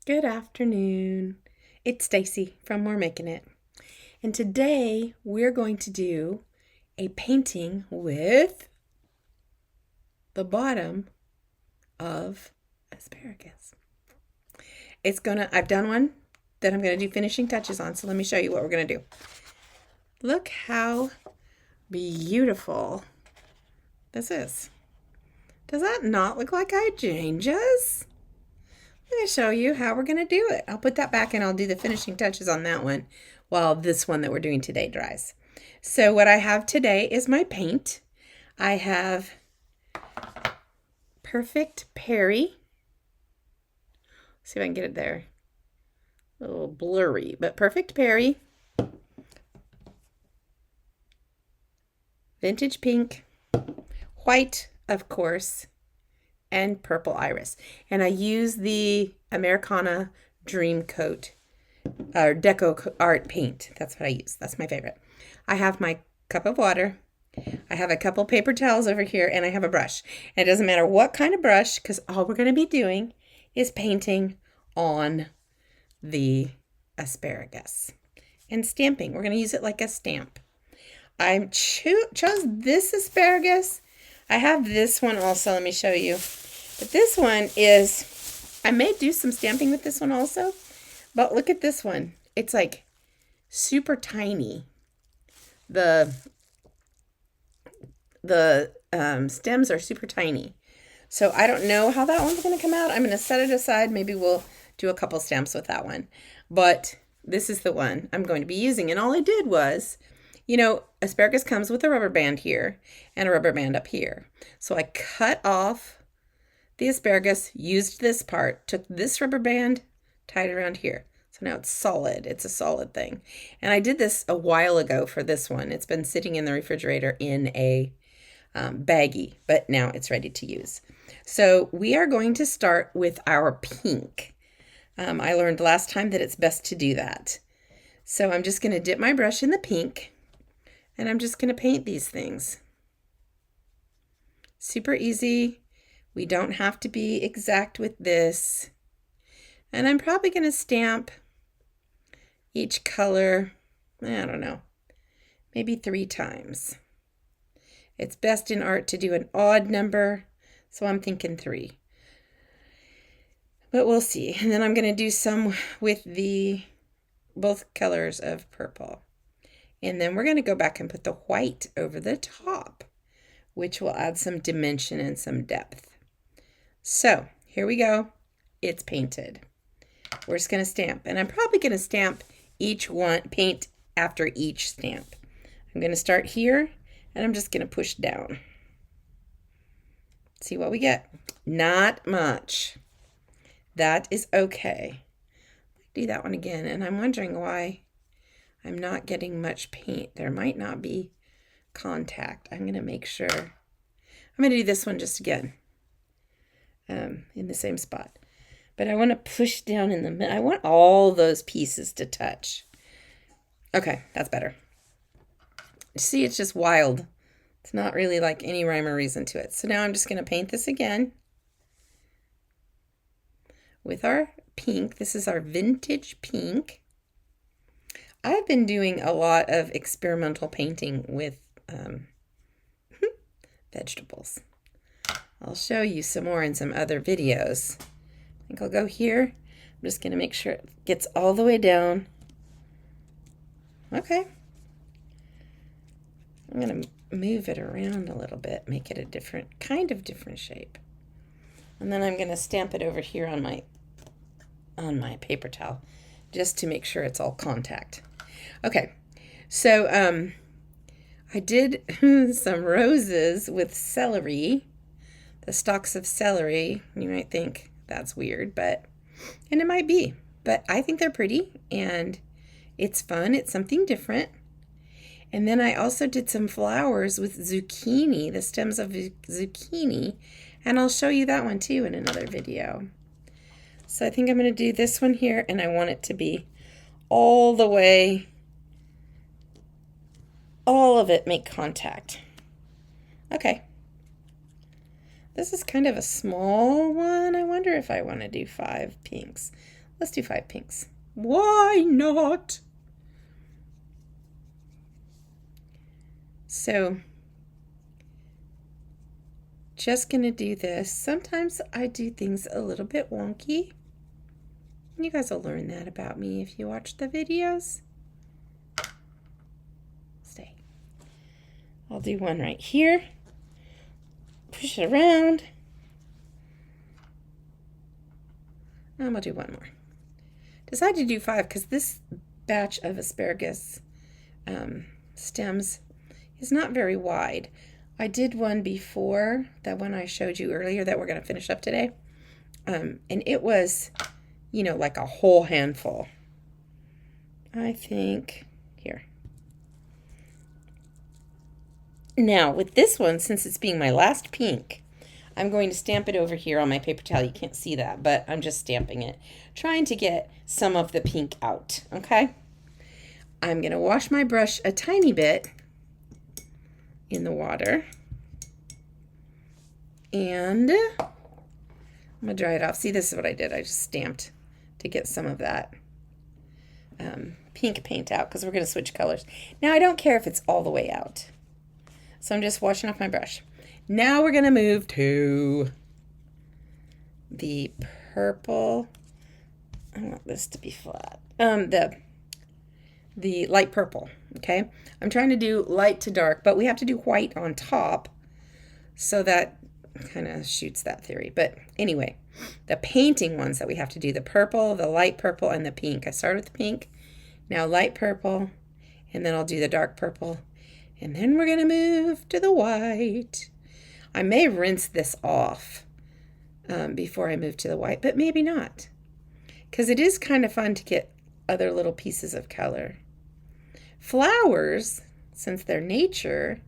Good afternoon. It's Stacy from We're Making It. And today we're going to do a painting with the bottom of asparagus. I've done one that I'm going to do finishing touches on. So let me show you what we're going to do. Look how beautiful this is. Does that not look like hydrangeas? I'm going to show you how we're going to do it. I'll put that back and I'll do the finishing touches on that one while this one that we're doing today dries. So what I have today is my paint. I have Perfect Perry. See if I can get it there. A little blurry, but Perfect Perry. Vintage Pink. White, of course. And Purple Iris. And I use the Americana Dream Coat or Deco Art paint. That's what I use. That's my favorite. I have my cup of water. I have a couple paper towels over here, and I have a brush. And it doesn't matter what kind of brush, because all we're going to be doing is painting on the asparagus and stamping. We're going to use it like a stamp. I chose this asparagus. I have this one also. Let me show you. But this one is, I may do some stamping with this one also. But look at this one. It's like super tiny. The stems are super tiny. So I don't know how that one's going to come out. I'm going to set it aside. Maybe we'll do a couple stamps with that one. But this is the one I'm going to be using. And all I did was, asparagus comes with a rubber band here and a rubber band up here. So I cut off the asparagus, used this part, took this rubber band, tied it around here. So now it's solid. It's a solid thing. And I did this a while ago for this one. It's been sitting in the refrigerator in a baggie, but now it's ready to use. So we are going to start with our pink. I learned last time that it's best to do that. So I'm just going to dip my brush in the pink, and I'm just going to paint these things. Super easy. We don't have to be exact with this. And I'm probably going to stamp each color, I don't know, maybe 3 times. It's best in art to do an odd number, so I'm thinking 3. But we'll see. And then I'm going to do some with both colors of purple. And then we're going to go back and put the white over the top, which will add some dimension and some depth. So here we go. It's painted. We're just going to stamp. And I'm probably going to stamp each one, paint after each stamp. I'm going to start here, and I'm just going to push down. See what we get. Not much. That is okay. Do that one again, and I'm wondering why I'm not getting much paint. There might not be contact. I'm going to make sure. I'm going to do this one just again. In the same spot. But I want to push down in the middle. I want all those pieces to touch. Okay, that's better. See, it's just wild. It's not really like any rhyme or reason to it. So now I'm just going to paint this again with our pink. This is our vintage pink. I've been doing a lot of experimental painting with vegetables. I'll show you some more in some other videos. I think I'll go here. I'm just going to make sure it gets all the way down. Okay. I'm going to move it around a little bit, make it a different shape. And then I'm going to stamp it over here on my paper towel just to make sure it's all contact. Okay. So I did some roses with celery. The stalks of celery. You might think that's weird, and it might be, but I think they're pretty and it's fun. It's something different. And then I also did some flowers with zucchini, the stems of zucchini, and I'll show you that one too in another video. So I think I'm going to do this one here, and I want it to be all the way, all of it make contact. Okay. This is kind of a small one. I wonder if I want to do 5 pinks. Let's do 5 pinks. Why not? So, just gonna do this. Sometimes I do things a little bit wonky. You guys will learn that about me if you watch the videos. Stay. I'll do one right here. Push it around. I'm gonna do one more. Decided to do 5 because this batch of asparagus stems is not very wide. I did one before, that one I showed you earlier that we're going to finish up today. And it was, you know, like a whole handful. I think, here. Now, with this one, since it's being my last pink, I'm going to stamp it over here on my paper towel. You can't see that, but I'm just stamping it, trying to get some of the pink out, okay? I'm going to wash my brush a tiny bit in the water, and I'm going to dry it off. See, this is what I did. I just stamped to get some of that pink paint out because we're going to switch colors. Now, I don't care if it's all the way out, so I'm just washing off my brush. Now we're going to move to the purple. I want this to be flat. The light purple, okay? I'm trying to do light to dark, but we have to do white on top, so that kind of shoots that theory. But anyway, the painting ones that we have to do, the purple, the light purple, and the pink. I started with the pink, now light purple, and then I'll do the dark purple, and then we're going to move to the white. I may rinse this off before I move to the white, but maybe not, because it is kind of fun to get other little pieces of color. Flowers, since they're nature,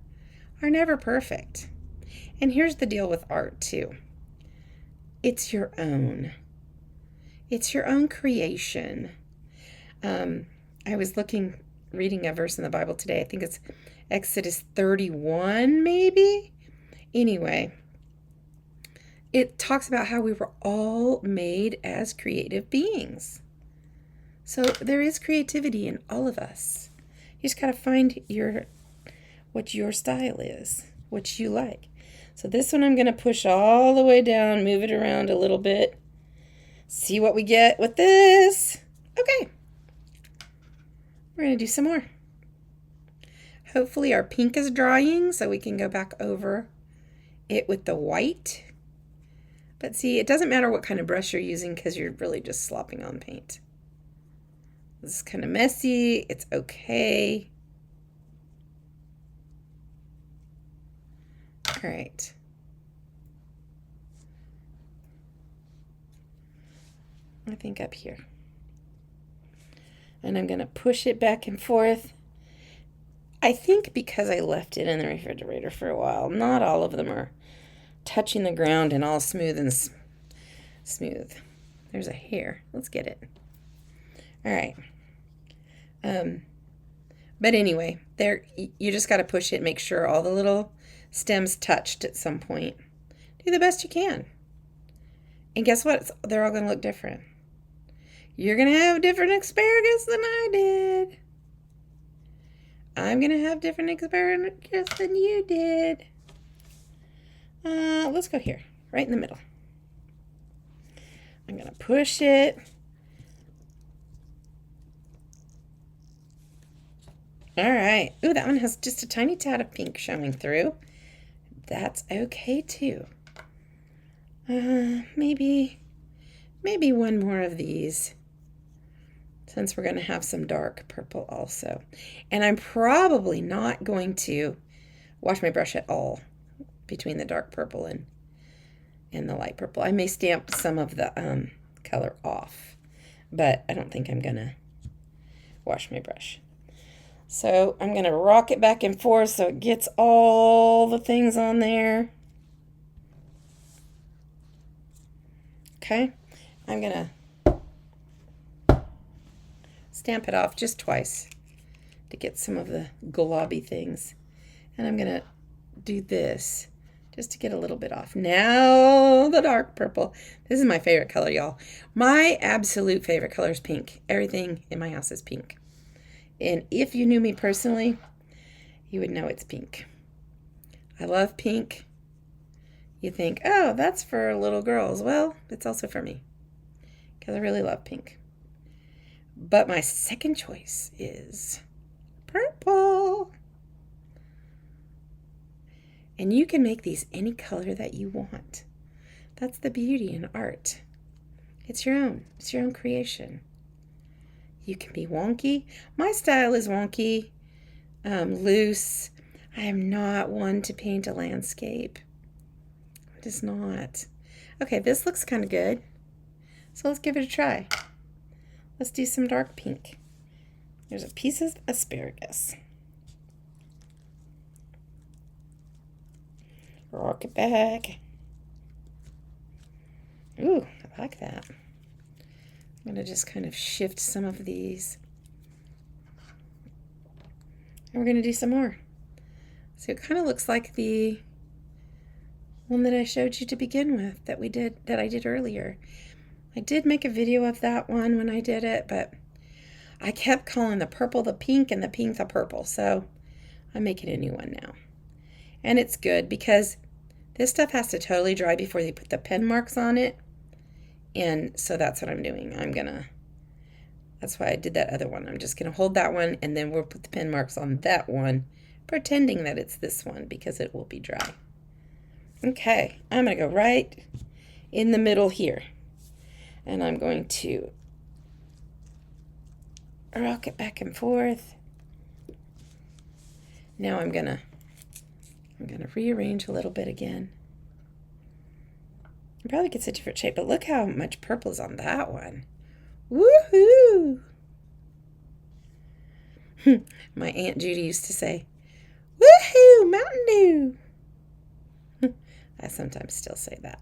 are never perfect. And here's the deal with art too. It's your own. It's your own creation. I was reading a verse in the Bible today. I think it's Exodus 31, maybe? Anyway, it talks about how we were all made as creative beings. So there is creativity in all of us. You just got to find what your style is, what you like. So this one I'm going to push all the way down, move it around a little bit. See what we get with this. Okay. We're going to do some more. Hopefully our pink is drying so we can go back over it with the white. But see, it doesn't matter what kind of brush you're using because you're really just slopping on paint. This is kind of messy. It's okay. All right. I think up here. And I'm going to push it back and forth. I think because I left it in the refrigerator for a while, not all of them are touching the ground and all smooth and smooth. There's a hair. Let's get it. All right. But anyway, you just got to push it, make sure all the little stems touched at some point. Do the best you can. And guess what? They're all going to look different. You're going to have different asparagus than I did. I'm going to have different asparagus than you did. Let's go here, right in the middle. I'm going to push it. All right. Ooh, that one has just a tiny tad of pink showing through. That's okay too. Maybe one more of these, since we're going to have some dark purple also. And I'm probably not going to wash my brush at all between the dark purple and the light purple. I may stamp some of the color off, but I don't think I'm going to wash my brush. So I'm going to rock it back and forth so it gets all the things on there. Okay, I'm going to stamp it off just twice to get some of the globby things. And I'm going to do this just to get a little bit off. Now the dark purple. This is my favorite color, y'all. My absolute favorite color is pink. Everything in my house is pink. And if you knew me personally, you would know it's pink. I love pink. You think, oh, that's for little girls. Well, it's also for me because I really love pink. But my second choice is purple. And you can make these any color that you want. That's the beauty in art. It's your own. It's your own creation. You can be wonky. My style is wonky, loose. I am not one to paint a landscape. I'm just not. Okay, this looks kind of good. So let's give it a try. Let's do some dark pink. There's a piece of asparagus. Rock it back. Ooh, I like that. I'm going to just kind of shift some of these. And we're going to do some more. So it kind of looks like the one that I showed you to begin with that I did earlier. I did make a video of that one when I did it, but I kept calling the purple the pink and the pink the purple. So I'm making a new one now. And it's good because this stuff has to totally dry before they put the pen marks on it. And so that's what I'm doing. That's why I did that other one. I'm just going to hold that one and then we'll put the pen marks on that one, pretending that it's this one because it will be dry. Okay, I'm going to go right in the middle here. And I'm going to rock it back and forth. Now I'm going to rearrange a little bit again. It probably gets a different shape, but look how much purple is on that one. Woohoo! My Aunt Judy used to say, woohoo, Mountain Dew! I sometimes still say that.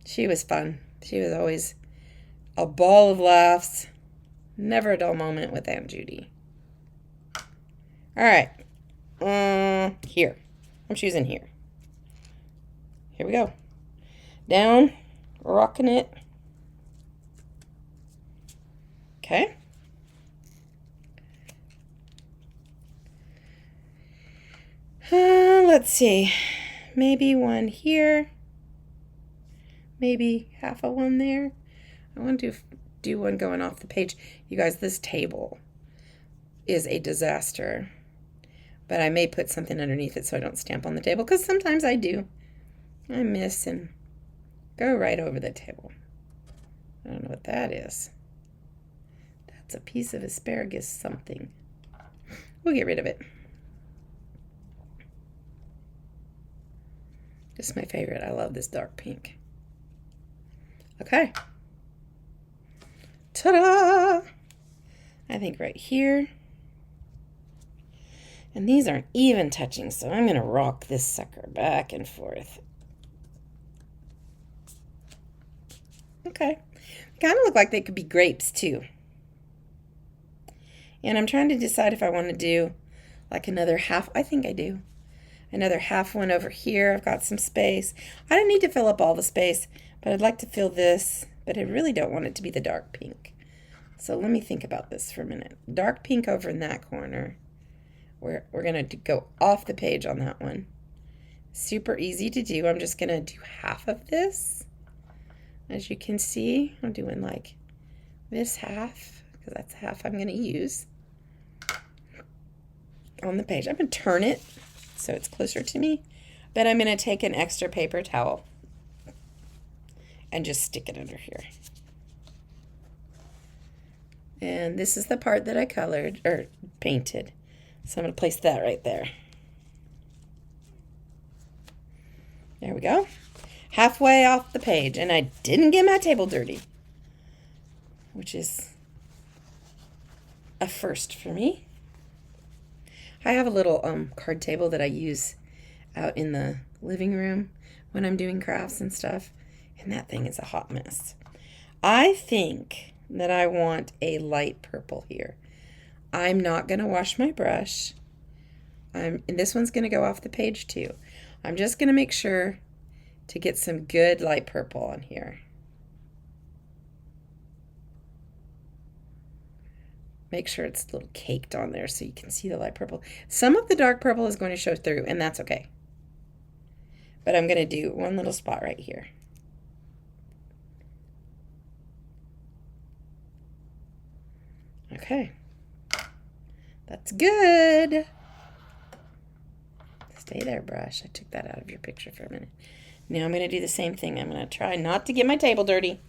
She was fun. She was always a ball of laughs. Never a dull moment with Aunt Judy. All right. Here. I'm choosing here. Here we go. Down. Rocking it. Okay. Let's see. Maybe one here. Maybe half of one there. I want to do one going off the page. You guys, this table is a disaster. But I may put something underneath it so I don't stamp on the table, because sometimes I do. I miss and go right over the table. I don't know what that is. That's a piece of asparagus something. We'll get rid of it. This is my favorite. I love this dark pink. Okay. Ta-da! I think right here. And these aren't even touching, so I'm going to rock this sucker back and forth. Okay. Kind of look like they could be grapes, too. And I'm trying to decide if I want to do like another half. I think I do. Another half one over here. I've got some space. I don't need to fill up all the space, but I'd like to fill this, but I really don't want it to be the dark pink. So let me think about this for a minute. Dark pink over in that corner. We're going to go off the page on that one. Super easy to do. I'm just going to do half of this. As you can see, I'm doing like this half, because that's the half I'm going to use on the page. I'm going to turn it so it's closer to me. But I'm going to take an extra paper towel and just stick it under here. And this is the part that I colored or painted. So I'm going to place that right there. There we go. Halfway off the page. And I didn't get my table dirty, which is a first for me. I have a little card table that I use out in the living room when I'm doing crafts and stuff. And that thing is a hot mess. I think that I want a light purple here. I'm not going to wash my brush. And this one's going to go off the page too. I'm just going to make sure to get some good light purple on here. Make sure it's a little caked on there so you can see the light purple. Some of the dark purple is going to show through, and that's okay. But I'm going to do one little spot right here. Okay. That's good. Stay there, brush. I took that out of your picture for a minute. Now I'm going to do the same thing. I'm going to try not to get my table dirty.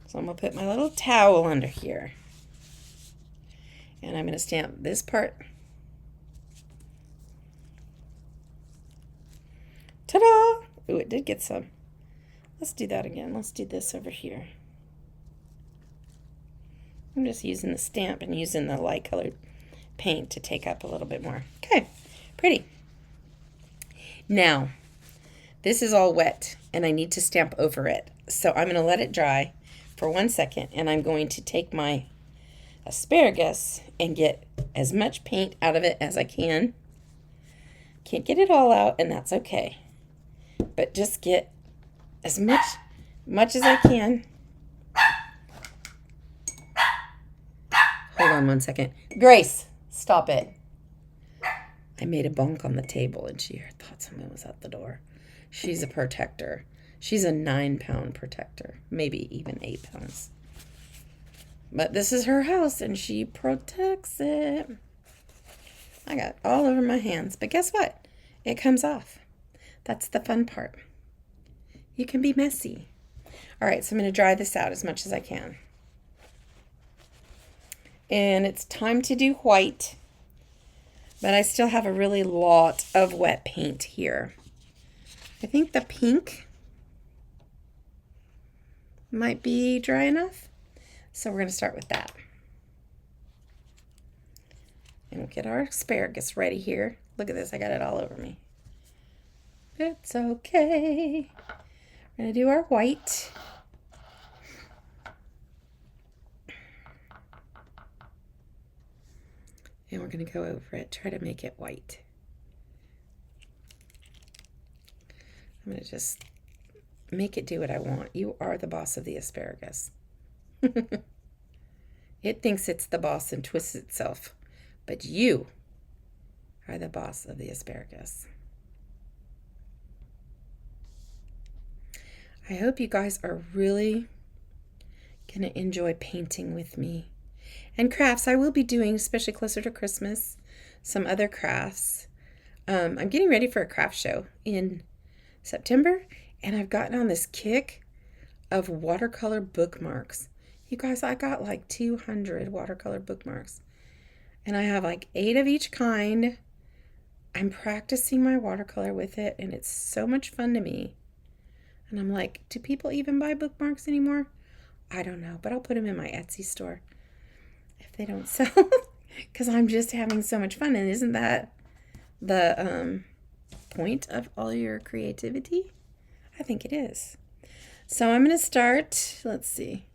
So I'm going to put my little towel under here. And I'm going to stamp this part. Ta-da! Ooh, it did get some. Let's do that again. Let's do this over here. I'm just using the stamp and using the light colored paint to take up a little bit more. Okay, pretty. Now, this is all wet and I need to stamp over it. So I'm going to let it dry for 1 second and I'm going to take my asparagus and get as much paint out of it as I can. Can't get it all out and that's okay. But just get as much as I can. Hold on 1 second. Grace, stop it. I made a bonk on the table and she thought someone was at the door. She's a protector. She's a 9-pound protector, maybe even 8 pounds. But this is her house and she protects it. I got all over my hands, but guess what? It comes off. That's the fun part. You can be messy. All right, so I'm going to dry this out as much as I can. And it's time to do white, but I still have a really lot of wet paint here. I think the pink might be dry enough. So we're going to start with that. And we'll get our asparagus ready here. Look at this, I got it all over me. It's okay. We're going to do our white. And we're going to go over it, try to make it white. I'm going to just make it do what I want. You are the boss of the asparagus. It thinks it's the boss and twists itself, but you are the boss of the asparagus. I hope you guys are really going to enjoy painting with me. And crafts, I will be doing, especially closer to Christmas, some other crafts. I'm getting ready for a craft show in September, and I've gotten on this kick of watercolor bookmarks. You guys, I got like 200 watercolor bookmarks, and I have like 8 of each kind. I'm practicing my watercolor with it, and it's so much fun to me. And I'm like, do people even buy bookmarks anymore? I don't know, but I'll put them in my Etsy store if they don't sell, because I'm just having so much fun. And isn't that the point of all your creativity? I think it is. So I'm going to start, let's see.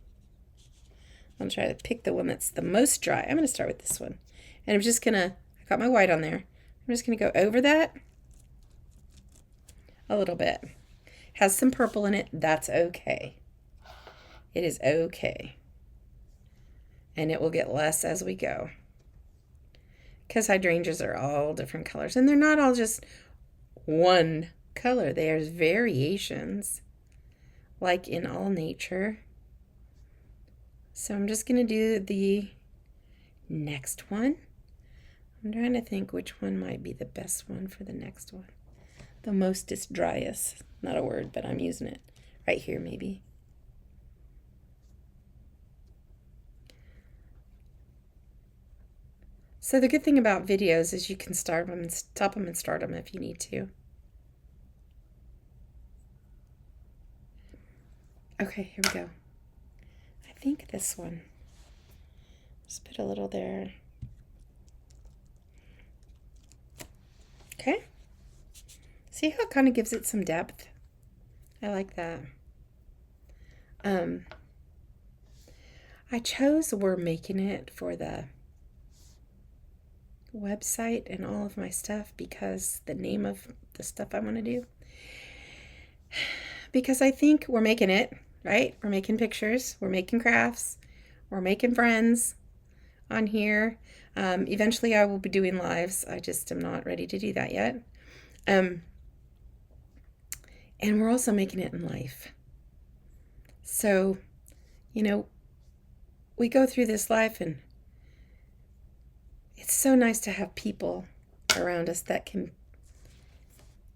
I'll try to pick the one that's the most dry. I'm going to start with this one. And I'm just going to, I got my white on there. I'm just going to go over that a little bit. Has some purple in it. That's okay. It is okay. And it will get less as we go. Because hydrangeas are all different colors. And they're not all just one color. There's variations, like in all nature. So I'm just going to do the next one. I'm trying to think which one might be the best one for the next one. The mostest driest. Not a word, but I'm using it. Right here, maybe. So the good thing about videos is you can start them and stop them and start them if you need to. Okay, here we go. I think this one. Just put a little there. Okay. See how it kind of gives it some depth? I like that. I chose We're Making It for the website and all of my stuff because the name of the stuff I want to do. Because I think we're making it, right? We're making pictures, we're making crafts, we're making friends on here. Eventually I will be doing lives. I just am not ready to do that yet. And we're also making it in life. So, we go through this life and it's so nice to have people around us that can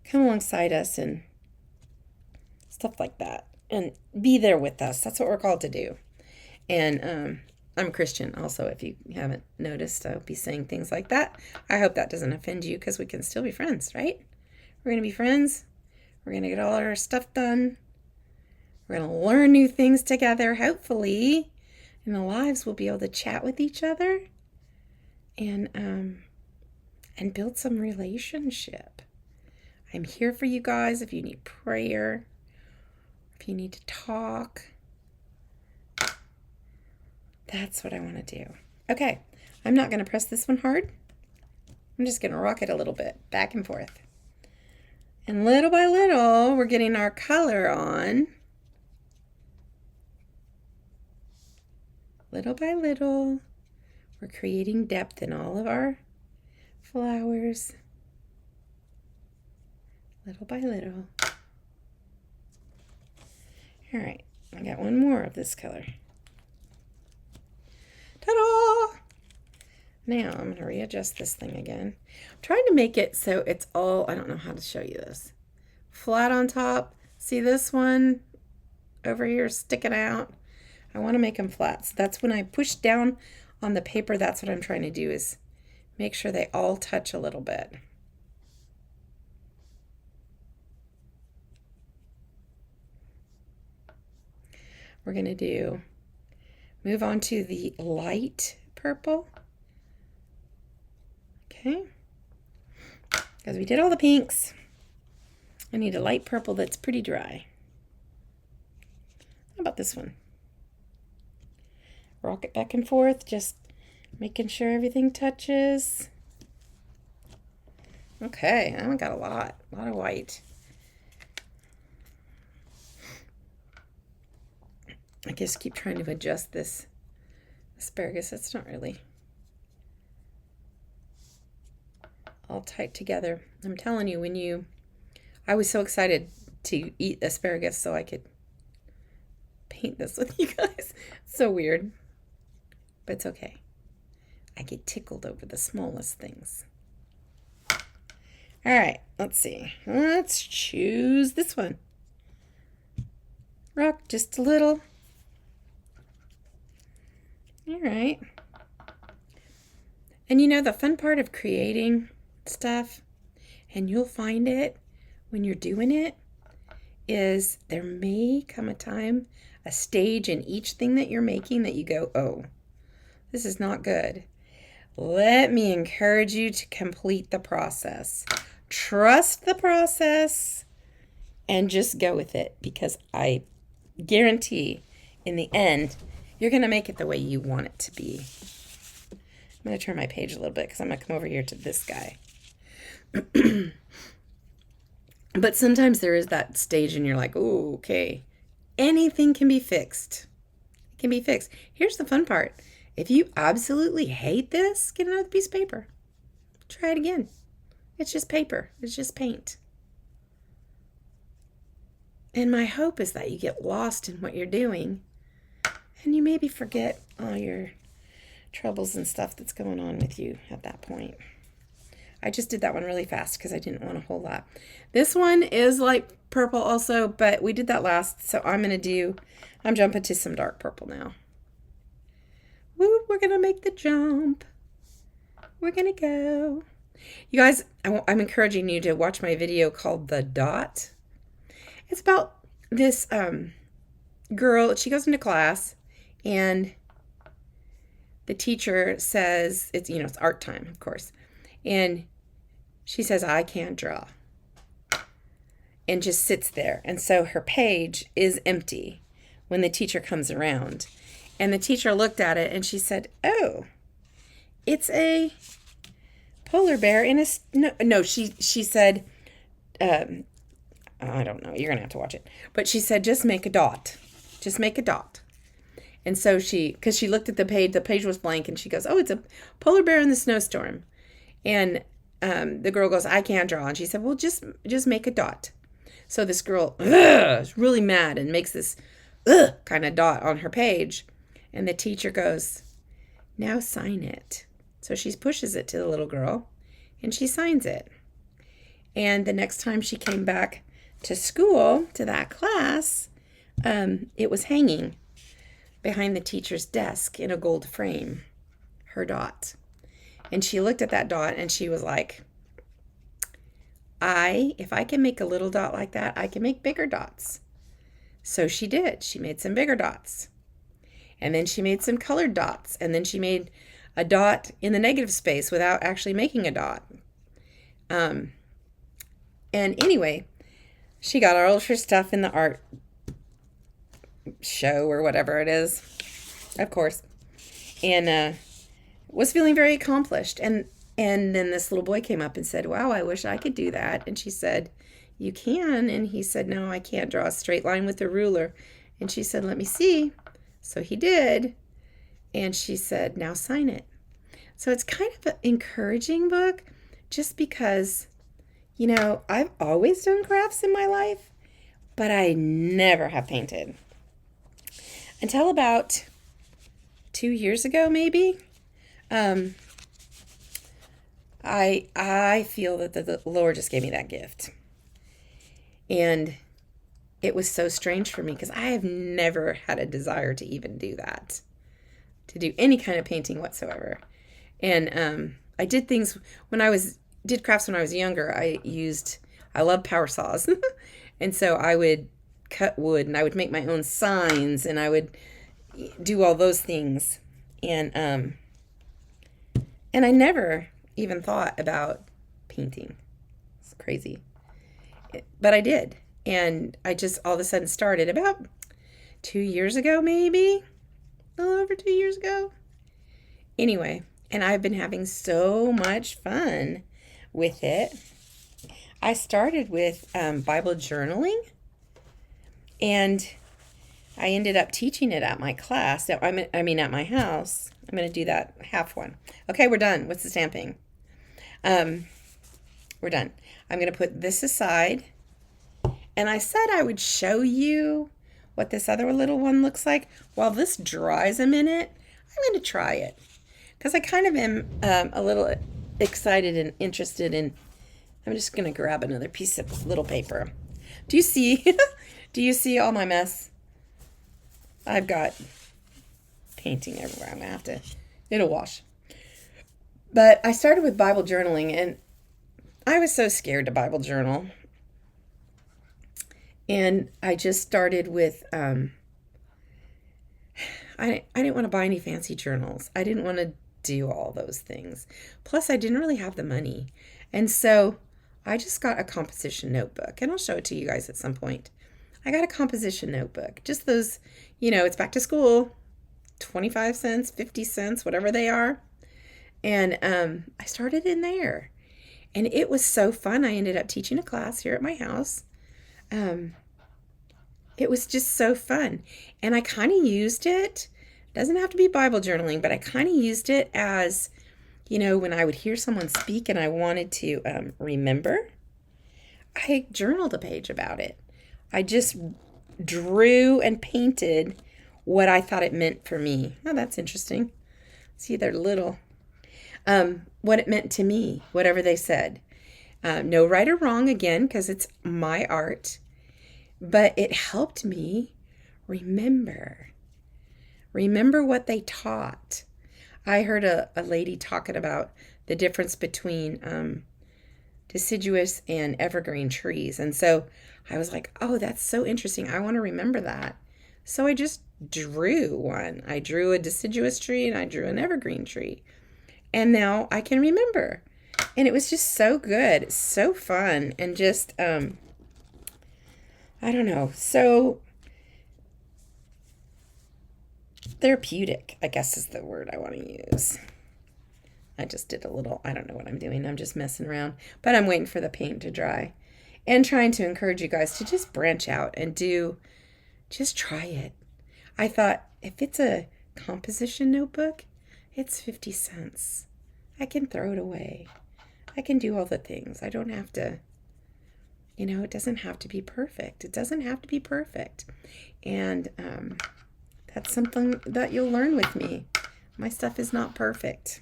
come alongside us and stuff like that and be there with us. That's what we're called to do. And I'm a Christian also, if you haven't noticed. I'll be saying things like that. I hope that doesn't offend you because we can still be friends, right? We're going to be friends. We're going to get all our stuff done. We're going to learn new things together, hopefully. In the lives, we'll be able to chat with each other and build some relationship. I'm here for you guys if you need prayer, if you need to talk. That's what I want to do. Okay, I'm not going to press this one hard. I'm just going to rock it a little bit, back and forth. And little by little, we're getting our color on. Little by little, we're creating depth in all of our flowers. Little by little. All right, I got one more of this color. Ta-da! Now I'm going to readjust this thing again. I'm trying to make it so it's all, I don't know how to show you this. Flat on top. See this one over here sticking out? I want to make them flat. So that's when I push down on the paper, that's what I'm trying to do, is make sure they all touch a little bit. We're going to move on to the light purple. Okay. Because we did all the pinks. I need a light purple that's pretty dry. How about this one? Rock it back and forth, just making sure everything touches. Okay, I got a lot of white. I just keep trying to adjust this asparagus. It's not really all tight together. I'm telling you, I was so excited to eat asparagus so I could paint this with you guys. It's so weird, but it's okay. I get tickled over the smallest things. All right, let's see. Let's choose this one. Rock just a little. All right. And the fun part of creating stuff, and you'll find it when you're doing it, is there may come a time, a stage in each thing that you're making that you go, oh, this is not good. Let me encourage you to complete the process. Trust the process and just go with it, because I guarantee in the end, you're going to make it the way you want it to be. I'm going to turn my page a little bit because I'm going to come over here to this guy. But sometimes there is that stage and you're like, oh, okay. Anything can be fixed. It can be fixed. Here's the fun part. If you absolutely hate this, get another piece of paper. Try it again. It's just paper. It's just paint. And my hope is that you get lost in what you're doing and you maybe forget all your troubles and stuff that's going on with you at that point. I just did that one really fast because I didn't want a whole lot. This one is light purple also, but we did that last, so I'm jumping to some dark purple now. Woo, we're going to make the jump. We're going to go. You guys, I'm encouraging you to watch my video called The Dot. It's about this girl. She goes into class, and the teacher says, it's art time, of course. And she says, I can't draw. And just sits there. And so her page is empty when the teacher comes around. And the teacher looked at it and she said, oh, it's a polar bear in a, no, she said, I don't know, you're going to have to watch it. But she said, just make a dot. Just make a dot. And so because she looked at the page was blank, and she goes, oh, it's a polar bear in the snowstorm. And the girl goes, I can't draw. And she said, well, just make a dot. So this girl is really mad and makes this kind of dot on her page. And the teacher goes, now sign it. So she pushes it to the little girl, and she signs it. And the next time she came back to school, to that class, it was hanging behind the teacher's desk in a gold frame, her dot. And she looked at that dot and she was like, if I can make a little dot like that, I can make bigger dots. So she did. She made some bigger dots. And then she made some colored dots. And then she made a dot in the negative space without actually making a dot. And anyway, she got all of her stuff in the art show or whatever it is, of course, and was feeling very accomplished. And then this little boy came up and said, wow, I wish I could do that. And she said, you can. And he said, no, I can't draw a straight line with a ruler. And she said, let me see. So he did. And she said, now sign it. So it's kind of an encouraging book, just because, I've always done crafts in my life, but I never have painted. Until about 2 years ago, maybe. I feel that the Lord just gave me that gift. And it was so strange for me, because I have never had a desire to even do that, to do any kind of painting whatsoever. And I did things did crafts when I was younger. I love power saws. And so I would cut wood, and I would make my own signs, and I would do all those things. And I never even thought about painting. It's crazy. But I did. And I just all of a sudden started about 2 years ago, maybe. A little over 2 years ago. Anyway, and I've been having so much fun with it. I started with Bible journaling, and I ended up teaching it at my class. At my house. I'm going to do that half one. Okay, we're done. What's the stamping? We're done. I'm going to put this aside. And I said I would show you what this other little one looks like. While this dries a minute, I'm going to try it, because I kind of am a little excited and interested in. I'm just going to grab another piece of little paper. Do you see? Do you see all my mess? I've got painting everywhere. I'm going to have to. It'll wash. But I started with Bible journaling, and I was so scared to Bible journal. And I just started with, I didn't want to buy any fancy journals. I didn't want to do all those things. Plus, I didn't really have the money. And so I just got a composition notebook, and I'll show it to you guys at some point. I got a composition notebook, just those, it's back to school, 25 cents, 50 cents, whatever they are. And I started in there, and it was so fun. I ended up teaching a class here at my house. It was just so fun. And I kind of used it. Doesn't have to be Bible journaling, but I kind of used it as, when I would hear someone speak and I wanted to remember, I journaled a page about it. I just drew and painted what I thought it meant for me. Oh, that's interesting. See, they're little. What it meant to me, whatever they said. No right or wrong, again, because it's my art. But it helped me remember what they taught. I heard a lady talking about the difference between deciduous and evergreen trees. And so I was like, oh, that's so interesting. I want to remember that. So I just drew one. I drew a deciduous tree and I drew an evergreen tree. And now I can remember. And it was just so good, so fun, and just, I don't know, so therapeutic, I guess is the word I want to use. I just did a little, I don't know what I'm doing. I'm just messing around, but I'm waiting for the paint to dry and trying to encourage you guys to just branch out and just try it. I thought if it's a composition notebook, it's 50 cents. I can throw it away. I can do all the things. I don't have to, it doesn't have to be perfect. It doesn't have to be perfect. And that's something that you'll learn with me. My stuff is not perfect.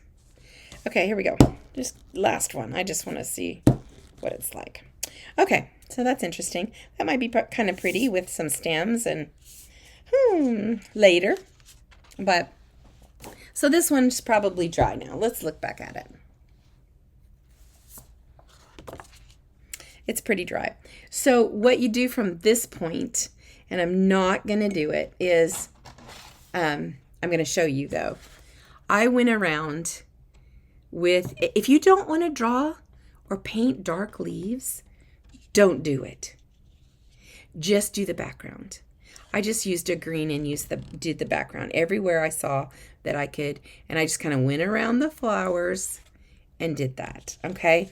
Okay, here we go. Just last one. I just want to see what it's like. Okay, so that's interesting. That might be kind of pretty with some stems and later. But, so this one's probably dry now. Let's look back at it. It's pretty dry. So what you do from this point, and I'm not going to do it, is I'm going to show you though. I went around with, if you don't want to draw or paint dark leaves, don't do it. Just do the background. I just used a green and did the background everywhere I saw that I could. And I just kind of went around the flowers and did that. Okay.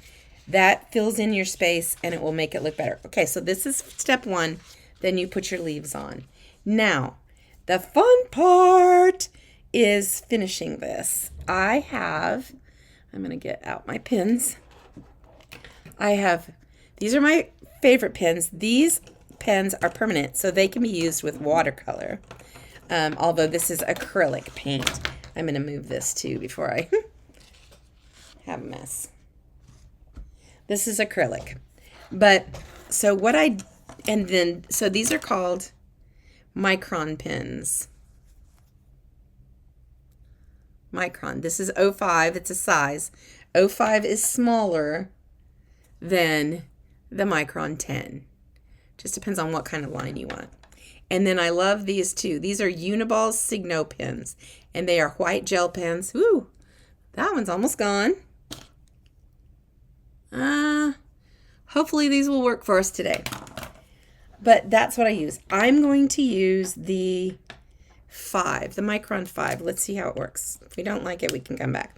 That fills in your space and it will make it look better. Okay. So this is step one. Then you put your leaves on. Now, the fun part is finishing this. I'm going to get out my pens. These are my favorite pens. These pens are permanent, so they can be used with watercolor. Although this is acrylic paint. I'm going to move this too before I have a mess. This is acrylic. But, so these are called micron pens. Micron. This is 05. It's a size. 05 is smaller than the micron 10. Just depends on what kind of line you want. And then I love these too. These are Uniball Signo pens. And they are white gel pens. Ooh, that one's almost gone. Hopefully these will work for us today. But that's what I use. I'm going to use the micron 5. Let's see how it works. If we don't like it, we can come back.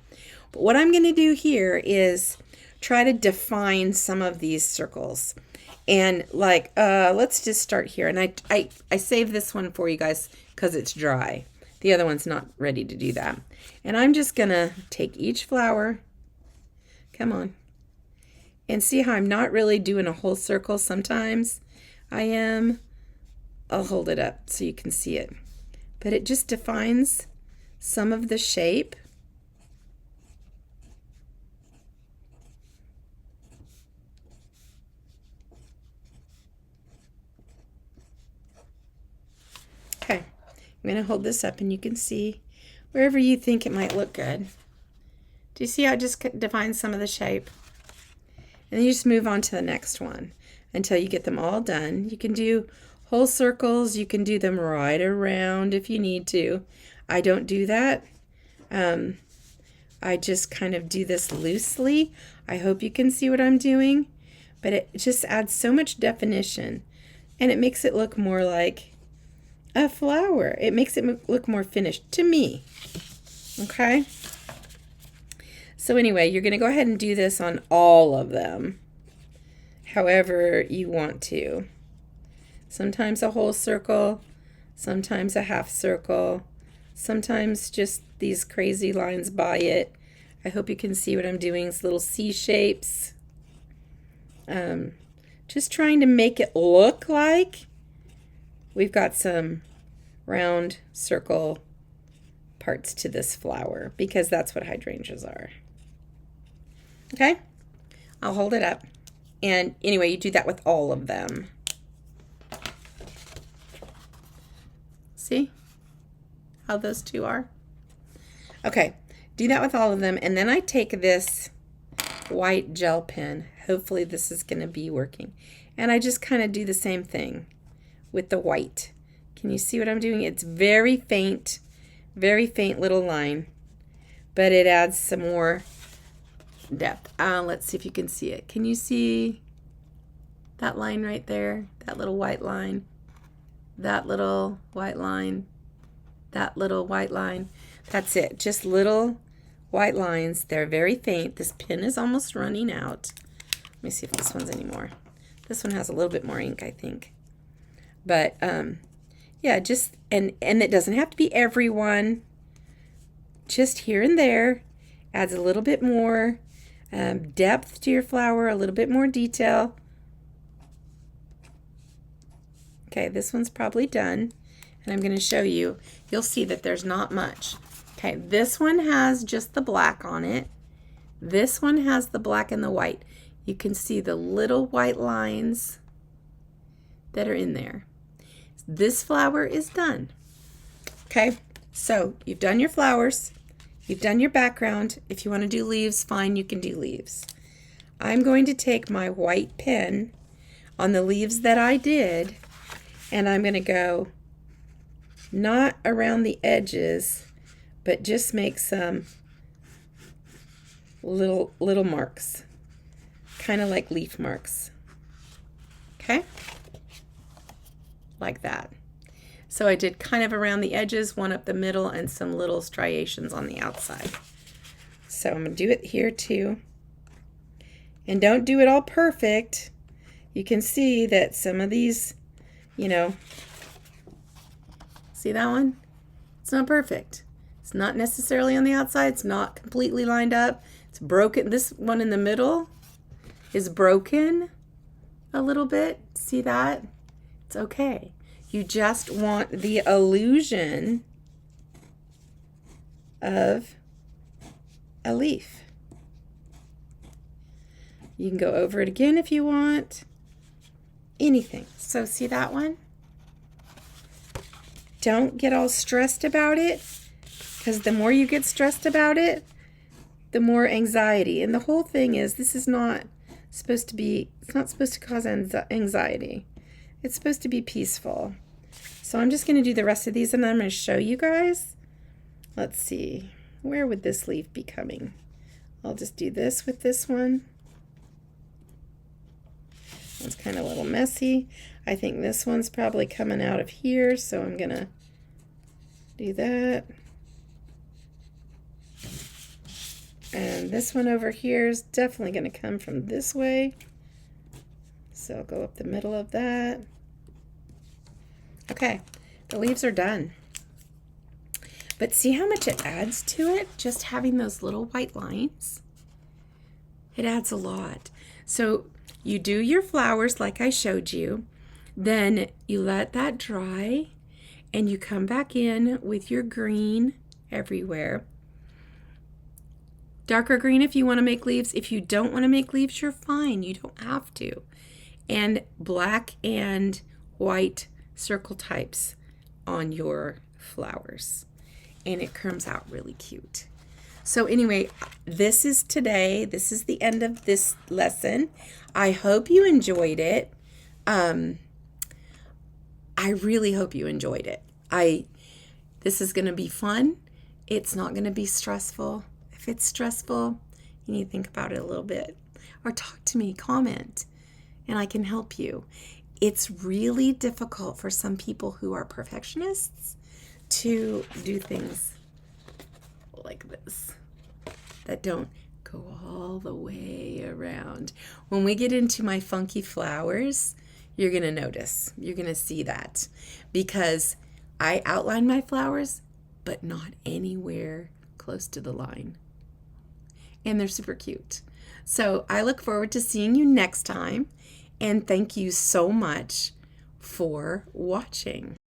But what I'm going to do here is try to define some of these circles. And let's just start here. And I saved this one for you guys because it's dry. The other one's not ready to do that. And I'm just going to take each flower. Come on. And see how I'm not really doing a whole circle. Sometimes I am. I'll hold it up so you can see it. But it just defines some of the shape. Okay, I'm going to hold this up and you can see wherever you think it might look good. Do you see how it just defines some of the shape? And then you just move on to the next one until you get them all done. You can do whole circles. You can do them right around if you need to. I don't do that. I just kind of do this loosely. I hope you can see what I'm doing. But it just adds so much definition. And it makes it look more like a flower. It makes it look more finished to me. Okay? So anyway, you're going to go ahead and do this on all of them. However you want to. Sometimes a whole circle, sometimes a half circle, sometimes just these crazy lines by it. I hope you can see what I'm doing. It's little C shapes. Just trying to make it look like we've got some round circle parts to this flower because that's what hydrangeas are. Okay, I'll hold it up. And anyway, you do that with all of them. See how those two are? Okay, do that with all of them. And then I take this white gel pen. Hopefully this is going to be working. And I just kind of do the same thing with the white. Can you see what I'm doing? It's very faint little line, but it adds some more depth. Let's see if you can see it. Can you see that line right there? That little white line? That little white line? That little white line? That's it. Just little white lines. They're very faint. This pen is almost running out. Let me see if this one's any more. This one has a little bit more ink, I think. But yeah, just and it doesn't have to be every one. Just here and there adds a little bit more depth to your flower, a little bit more detail. Okay, this one's probably done, and I'm going to show you. You'll see that there's not much. Okay, this one has just the black on it. This one has the black and the white. You can see the little white lines that are in there. This flower is done. Okay, so you've done your flowers. You've done your background. If you want to do leaves, fine, you can do leaves. I'm going to take my white pen on the leaves that I did, and I'm going to go not around the edges, but just make some little marks, kind of like leaf marks. Okay? Like that. So I did kind of around the edges, one up the middle, and some little striations on the outside. So I'm going to do it here too. And don't do it all perfect. You can see that some of these, you know, see that one? It's not perfect. It's not necessarily on the outside. It's not completely lined up. It's broken. This one in the middle is broken a little bit. See that? It's okay. You just want the illusion of a leaf. You can go over it again if you want. Anything. So see that one? Don't get all stressed about it, because the more you get stressed about it, the more anxiety. And the whole thing is, this is not supposed to be, it's not supposed to cause anxiety. It's supposed to be peaceful. So I'm just going to do the rest of these, and then I'm going to show you guys. Let's see. Where would this leaf be coming? I'll just do this with this one. It's kind of a little messy. I think this one's probably coming out of here, so I'm going to do that. And this one over here is definitely going to come from this way. So I'll go up the middle of that. Okay, the leaves are done. But see how much it adds to it, just having those little white lines? It adds a lot. So you do your flowers like I showed you, then you let that dry, and you come back in with your green everywhere. Darker green if you want to make leaves. If you don't want to make leaves, you're fine. You don't have to. And black and white circle types on your flowers. And it comes out really cute. So anyway, this is today. This is the end of this lesson. I hope you enjoyed it. I really hope you enjoyed it. This is going to be fun. It's not going to be stressful. If it's stressful, you need to think about it a little bit. Or talk to me, comment, and I can help you. It's really difficult for some people who are perfectionists to do things like this that don't go all the way around. When we get into my funky flowers, you're going to notice. You're going to see that because I outline my flowers, but not anywhere close to the line. And they're super cute. So I look forward to seeing you next time. And thank you so much for watching.